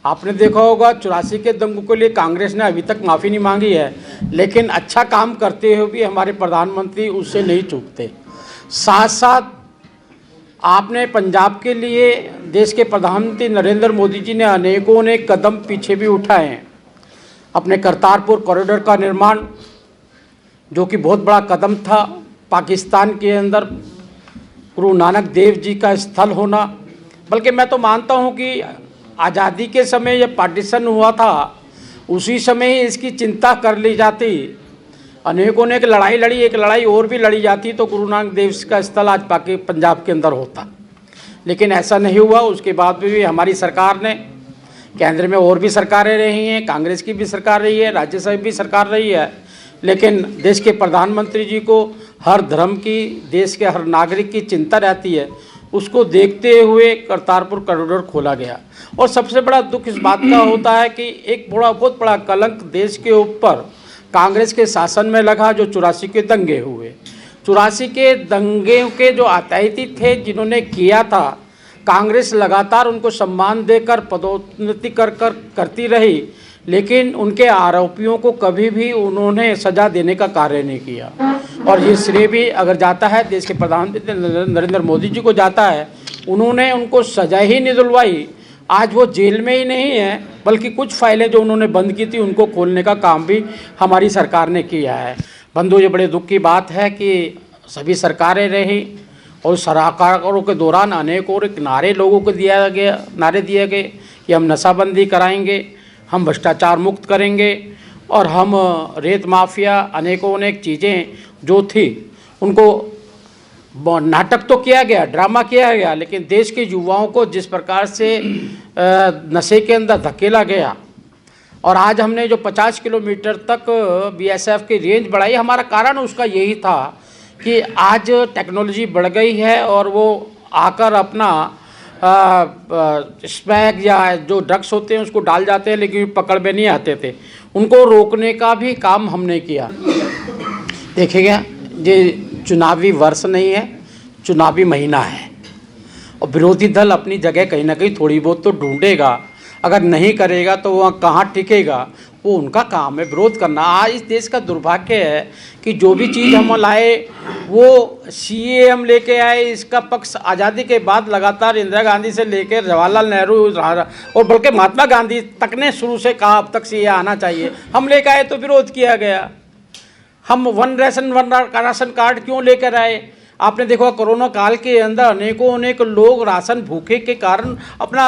आपने देखा होगा 84 के दंगों के लिए कांग्रेस ने अभी तक माफ़ी नहीं मांगी है, लेकिन अच्छा काम करते हुए भी हमारे प्रधानमंत्री उससे नहीं चूकते। साथ साथ आपने पंजाब के लिए देश के प्रधानमंत्री नरेंद्र मोदी जी ने अनेकों कदम पीछे भी उठाए हैं। अपने करतारपुर कॉरिडोर का निर्माण, जो कि बहुत बड़ा कदम था, पाकिस्तान के अंदर गुरु नानक देव जी का स्थल होना, बल्कि मैं तो मानता हूं कि आज़ादी के समय जब पार्टीशन हुआ था उसी समय ही इसकी चिंता कर ली जाती। अनेकों ने एक लड़ाई लड़ी, एक लड़ाई और भी लड़ी जाती तो गुरु नानक देव का स्थल आज पंजाब के अंदर होता, लेकिन ऐसा नहीं हुआ। उसके बाद भी हमारी सरकार ने, केंद्र में और भी सरकारें रही हैं, कांग्रेस की भी सरकार रही है, राज्यसभा भी सरकार रही है, लेकिन देश के प्रधानमंत्री जी को हर धर्म की, देश के हर नागरिक की चिंता रहती है। उसको देखते हुए करतारपुर कॉरिडोर खोला गया। और सबसे बड़ा दुख इस बात का होता है कि एक बहुत बड़ा कलंक देश के ऊपर कांग्रेस के शासन में लगा, जो 84 के दंगे हुए। 84 के दंगे के जो आतंकी थे, जिन्होंने किया था, कांग्रेस लगातार उनको सम्मान देकर पदोन्नति करती रही, लेकिन उनके आरोपियों को कभी भी उन्होंने सज़ा देने का कार्य नहीं किया। और ये श्रेय भी अगर जाता है देश के प्रधानमंत्री नरेंद्र मोदी जी को जाता है। उन्होंने उनको सज़ा ही नहीं दिलवाई। आज वो जेल में ही नहीं है, बल्कि कुछ फाइलें जो उन्होंने बंद की थी उनको खोलने का काम भी हमारी सरकार ने किया है। बंधु, ये बड़े दुख की बात है कि सभी सरकारें रही और सरकारों के दौरान अनेक और नारे लोगों को दिए गए कि हम नशाबंदी कराएंगे, हम भ्रष्टाचार मुक्त करेंगे और हम रेत माफिया, अनेक चीज़ें जो थी उनको नाटक तो किया गया, ड्रामा किया गया, लेकिन देश के युवाओं को जिस प्रकार से नशे के अंदर धकेला गया। और आज हमने जो 50 किलोमीटर तक बीएसएफ की रेंज बढ़ाई, हमारा कारण उसका यही था कि आज टेक्नोलॉजी बढ़ गई है और वो आकर अपना स्मैक या जो ड्रग्स होते हैं उसको डाल जाते हैं, लेकिन पकड़ में नहीं आते थे। उनको रोकने का भी काम हमने किया। देखिएगा, ये चुनावी वर्ष नहीं है, चुनावी महीना है और विरोधी दल अपनी जगह कहीं ना कहीं थोड़ी बहुत तो ढूंढेगा। अगर नहीं करेगा तो वह कहाँ टिकेगा, वो उनका काम है विरोध करना। आज इस देश का दुर्भाग्य है कि जो भी चीज़ हम लाए वो सीए हम लेके आए। इसका पक्ष आज़ादी के बाद लगातार इंदिरा गांधी से लेकर जवाहरलाल नेहरू और बल्कि महात्मा गांधी तक ने शुरू से कहा अब तक सीए आना चाहिए। हम लेकर आए तो विरोध किया गया। हम वन राशन कार्ड क्यों लेकर आए? आपने देखा कोरोना काल के अंदर अनेक लोग राशन भूखे के कारण अपना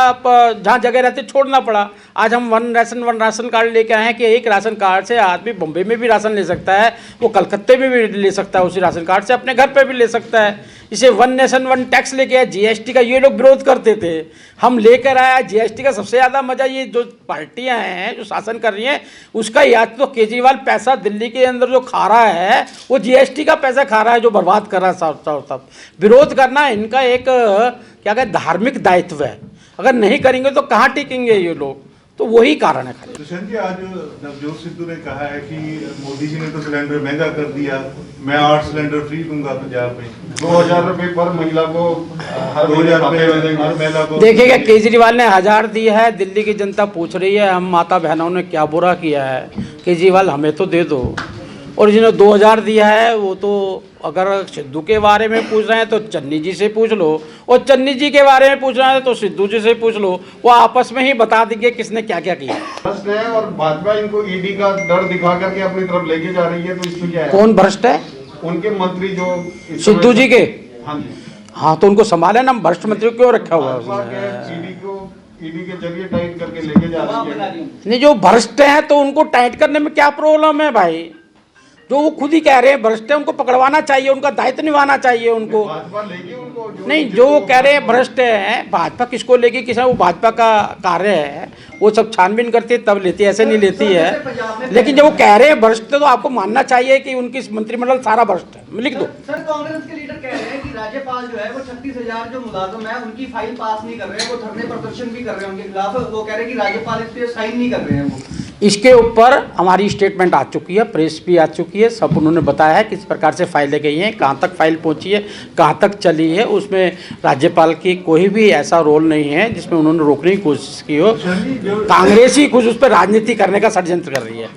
जहाँ जगह रहते छोड़ना पड़ा। आज हम वन राशन कार्ड लेके आए हैं कि एक राशन कार्ड से आदमी बम्बई में भी राशन ले सकता है, वो कलकत्ते में भी ले सकता है, उसी राशन कार्ड से अपने घर पे भी ले सकता है। इसे वन नेशन वन टैक्स लेके आया, जीएसटी का ये लोग विरोध करते थे, हम लेकर आया। जीएसटी का सबसे ज़्यादा मज़ा ये जो पार्टियां हैं जो शासन कर रही हैं उसका, या तो केजरीवाल पैसा दिल्ली के अंदर जो खा रहा है वो जीएसटी का पैसा खा रहा है, जो बर्बाद कर रहा है सब। विरोध करना इनका एक क्या कहते धार्मिक दायित्व है। अगर नहीं करेंगे तो कहाँ टिकेंगे ये लोग, तो वही कारण है। दुष्यंत जी, आज नवजोत सिद्धू ने कहा है कि मोदी जी ने तो सिलेंडर महंगा कर दिया, मैं 8 सिलेंडर फ्री दूंगा पंजाब में, 2000 रुपए पर महिला को, 2000 रुपए हर महिला को। देखिएगा, केजरीवाल ने 1000 दिया है, दिल्ली की जनता पूछ रही है हम माता बहनों ने क्या बुरा किया है, केजरीवाल हमें तो दे दो। और जिन्होंने 2000 दिया है वो तो अगर सिद्धू के बारे में पूछ रहे हैं तो चन्नी जी से पूछ लो, और चन्नी जी के बारे में पूछ रहे हैं तो सिद्धू जी से पूछ लो, वो आपस में ही बता देंगे किसने क्या क्या किया। भ्रष्ट है और भाजपा इनको ईडी का डर दिखा करके अपनी तरफ लेके जा रही है, तो इसमें क्या है? कौन भ्रष्ट है? उनके मंत्री जो सिद्धू जी के। हाँ जी, हाँ, तो उनको संभाले ना, भ्रष्ट मंत्री क्यों रखा हुआ है? ईडी के जरिए टाइट करके लेके जा रही है। नहीं, जो भ्रष्ट है तो उनको टाइट करने में क्या प्रॉब्लम है भाई? जो वो खुद ही कह रहे हैं भ्रष्ट है, उनको पकड़वाना चाहिए, उनका दायित्व निभाना चाहिए उनको। भाजपा लेगी उनको नहीं, जो वो कह रहे हैं भ्रष्ट है, भाजपा किसको लेगी? किस वो भाजपा का कार्य है, वो सब छानबीन करती है तब लेती है, ऐसे नहीं लेती है। लेकिन जब वो कह रहे हैं भ्रष्ट तो आपको मानना चाहिए कि उनकी मंत्रिमंडल सारा भ्रष्ट है। लिख दो। सर, कांग्रेस के लीडर कह रहे हैं कि राज्यपाल जो है वो 36,000 जो मुलाजिम है उनकी फाइल पास नहीं कर रहे हैं, वो धरने प्रदर्शन भी कर रहे हैं उनके खिलाफ। वो कह रहे हैं कि राज्यपाल इस पे साइन नहीं कर रहे हैं वो। इसके ऊपर हमारी स्टेटमेंट आ चुकी है, प्रेस भी आ चुकी है, सब उन्होंने बताया है किस प्रकार से फाइलें गई हैं, कहाँ तक फाइल पहुंची है, कहाँ तक चली है। उसमें राज्यपाल की कोई भी ऐसा रोल नहीं है जिसमें उन्होंने रोकने की कोशिश की हो। कांग्रेस ही कुछ उस पर राजनीति करने का षड्यंत्र कर रही है।